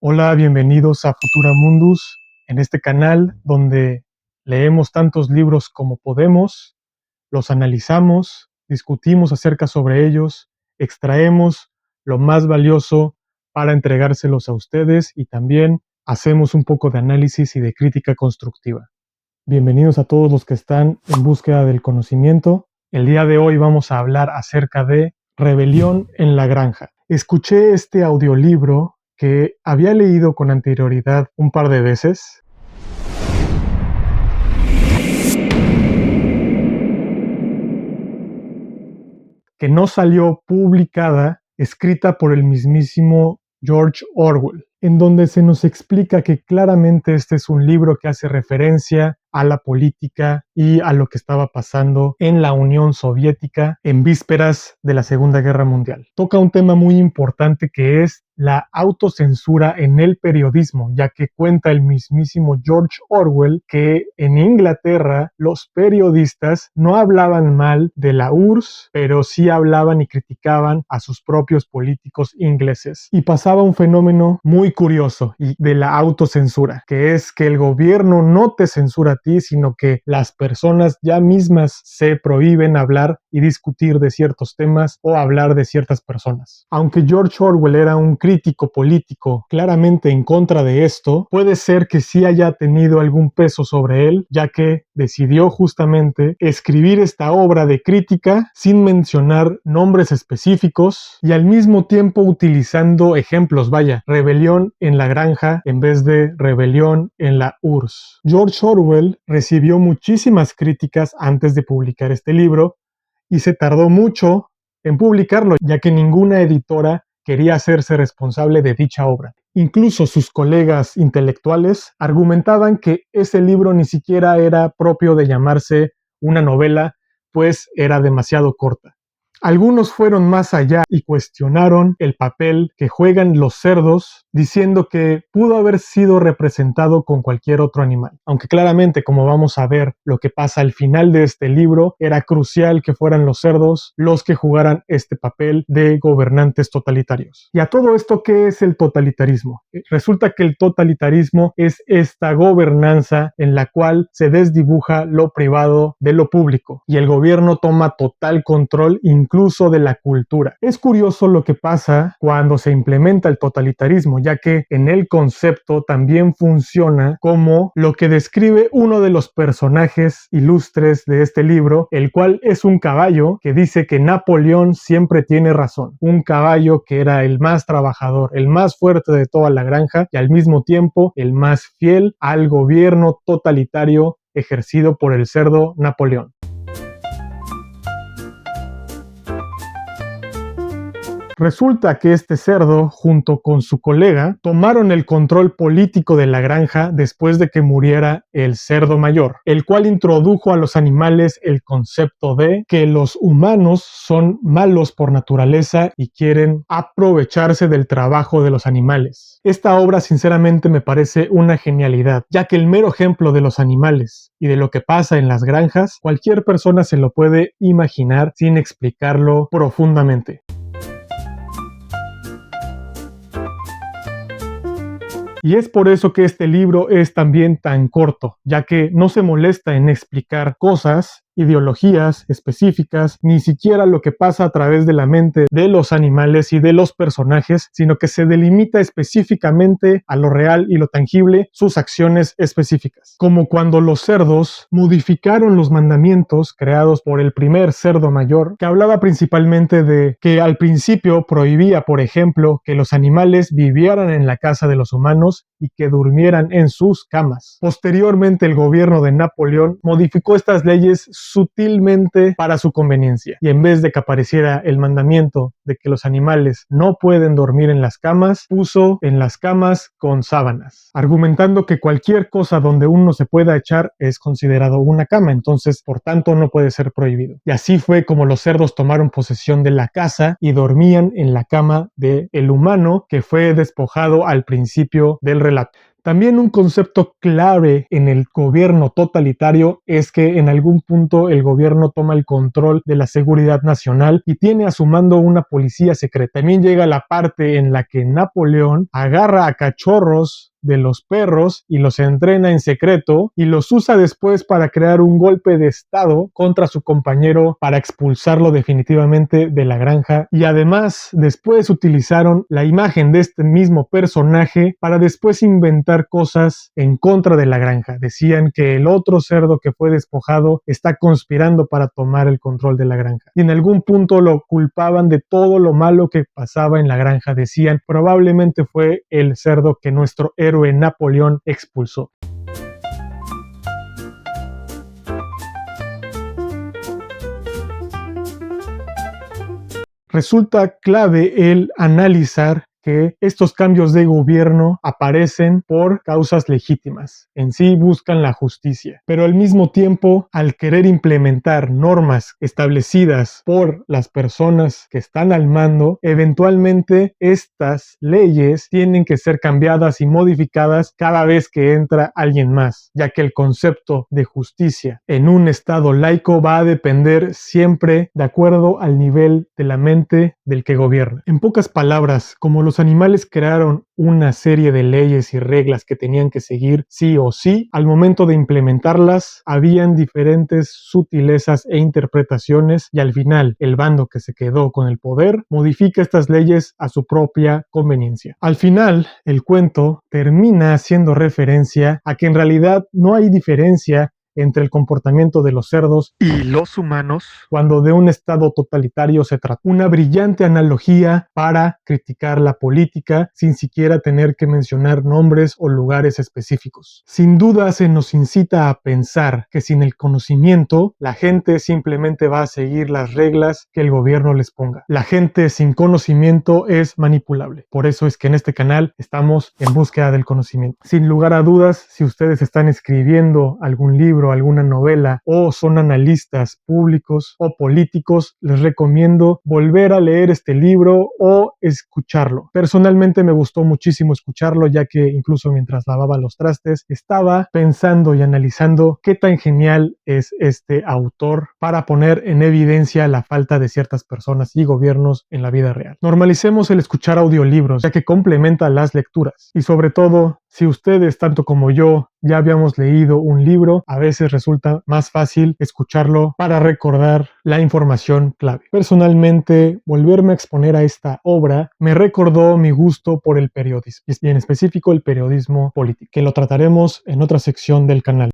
Hola, bienvenidos a Futura Mundus, en este canal donde leemos tantos libros como podemos, los analizamos, discutimos acerca sobre ellos, extraemos lo más valioso para entregárselos a ustedes y también hacemos un poco de análisis y de crítica constructiva. Bienvenidos a todos los que están en búsqueda del conocimiento. El día de hoy vamos a hablar acerca de Rebelión en la Granja. Escuché este audiolibro que había leído con anterioridad un par de veces. Que no salió publicada, escrita por el mismísimo George Orwell, en donde se nos explica que claramente este es un libro que hace referencia a la política y a lo que estaba pasando en la Unión Soviética en vísperas de la Segunda Guerra Mundial. Toca un tema muy importante que es la autocensura en el periodismo, ya que cuenta el mismísimo George Orwell que en Inglaterra los periodistas no hablaban mal de la URSS, pero sí hablaban y criticaban a sus propios políticos ingleses. Y pasaba un fenómeno muy curioso y de la autocensura, que es que el gobierno no te censura a ti, sino que las personas ya mismas se prohíben hablar y discutir de ciertos temas o hablar de ciertas personas. Aunque George Orwell era un crítico político claramente en contra de esto, puede ser que sí haya tenido algún peso sobre él, ya que decidió justamente escribir esta obra de crítica sin mencionar nombres específicos y al mismo tiempo utilizando ejemplos, rebelión en la granja en vez de rebelión en la URSS. George Orwell recibió muchísimas críticas antes de publicar este libro y se tardó mucho en publicarlo, ya que ninguna editora quería hacerse responsable de dicha obra. Incluso sus colegas intelectuales argumentaban que ese libro ni siquiera era propio de llamarse una novela, pues era demasiado corta. Algunos fueron más allá y cuestionaron el papel que juegan los cerdos, diciendo que pudo haber sido representado con cualquier otro animal. Aunque claramente, como vamos a ver lo que pasa al final de este libro, era crucial que fueran los cerdos los que jugaran este papel de gobernantes totalitarios. Y a todo esto, ¿qué es el totalitarismo? Resulta que el totalitarismo es esta gobernanza en la cual se desdibuja lo privado de lo público y el gobierno toma total control incluso de la cultura. Es curioso lo que pasa cuando se implementa el totalitarismo, ya que en el concepto también funciona como lo que describe uno de los personajes ilustres de este libro, el cual es un caballo que dice que Napoleón siempre tiene razón. Un caballo que era el más trabajador, el más fuerte de toda la granja y al mismo tiempo el más fiel al gobierno totalitario ejercido por el cerdo Napoleón. Resulta que este cerdo, junto con su colega, tomaron el control político de la granja después de que muriera el cerdo mayor, el cual introdujo a los animales el concepto de que los humanos son malos por naturaleza y quieren aprovecharse del trabajo de los animales. Esta obra sinceramente me parece una genialidad, ya que el mero ejemplo de los animales y de lo que pasa en las granjas, cualquier persona se lo puede imaginar sin explicarlo profundamente. Y es por eso que este libro es también tan corto, ya que no se molesta en explicar cosas, ideologías específicas, ni siquiera lo que pasa a través de la mente de los animales y de los personajes, sino que se delimita específicamente a lo real y lo tangible, sus acciones específicas. Como cuando los cerdos modificaron los mandamientos creados por el primer cerdo mayor, que hablaba principalmente de que al principio prohibía, por ejemplo, que los animales vivieran en la casa de los humanos y que durmieran en sus camas. Posteriormente, el gobierno de Napoleón modificó estas leyes sutilmente para su conveniencia, y en vez de que apareciera el mandamiento de que los animales no pueden dormir en las camas, puso en las camas con sábanas, argumentando que cualquier cosa donde uno se pueda echar es considerado una cama, entonces por tanto no puede ser prohibido. Y así fue como los cerdos tomaron posesión de la casa y dormían en la cama del humano que fue despojado al principio del relato. También un concepto clave en el gobierno totalitario es que en algún punto el gobierno toma el control de la seguridad nacional y tiene a su mando una policía secreta. También llega la parte en la que Napoleón agarra a cachorros de los perros y los entrena en secreto y los usa después para crear un golpe de estado contra su compañero para expulsarlo definitivamente de la granja, y además después utilizaron la imagen de este mismo personaje para después inventar cosas en contra de la granja. Decían que el otro cerdo que fue despojado está conspirando para tomar el control de la granja, y en algún punto lo culpaban de todo lo malo que pasaba en la granja. Decían probablemente fue el cerdo que nuestro héroe Napoleón expulsó. Resulta clave el analizar que estos cambios de gobierno aparecen por causas legítimas, en sí buscan la justicia, pero al mismo tiempo, al querer implementar normas establecidas por las personas que están al mando, eventualmente estas leyes tienen que ser cambiadas y modificadas cada vez que entra alguien más, ya que el concepto de justicia en un estado laico va a depender siempre de acuerdo al nivel de la mente del que gobierna. En pocas palabras, como los animales crearon una serie de leyes y reglas que tenían que seguir sí o sí, al momento de implementarlas habían diferentes sutilezas e interpretaciones, y al final el bando que se quedó con el poder modifica estas leyes a su propia conveniencia. Al final el cuento termina haciendo referencia a que en realidad no hay diferencia entre el comportamiento de los cerdos y los humanos cuando de un estado totalitario se trata. Una brillante analogía para criticar la política sin siquiera tener que mencionar nombres o lugares específicos. Sin duda se nos incita a pensar que sin el conocimiento la gente simplemente va a seguir las reglas que el gobierno les ponga. La gente sin conocimiento es manipulable. Por eso es que en este canal estamos en búsqueda del conocimiento. Sin lugar a dudas, si ustedes están escribiendo algún libro, alguna novela, o son analistas públicos o políticos, les recomiendo volver a leer este libro o escucharlo. Personalmente me gustó muchísimo escucharlo, ya que incluso mientras lavaba los trastes estaba pensando y analizando qué tan genial es este autor para poner en evidencia la falta de ciertas personas y gobiernos en la vida real. Normalicemos el escuchar audiolibros, ya que complementa las lecturas, y sobre todo, si ustedes, tanto como yo, ya habíamos leído un libro, a veces resulta más fácil escucharlo para recordar la información clave. Personalmente, volverme a exponer a esta obra me recordó mi gusto por el periodismo, y en específico el periodismo político, que lo trataremos en otra sección del canal.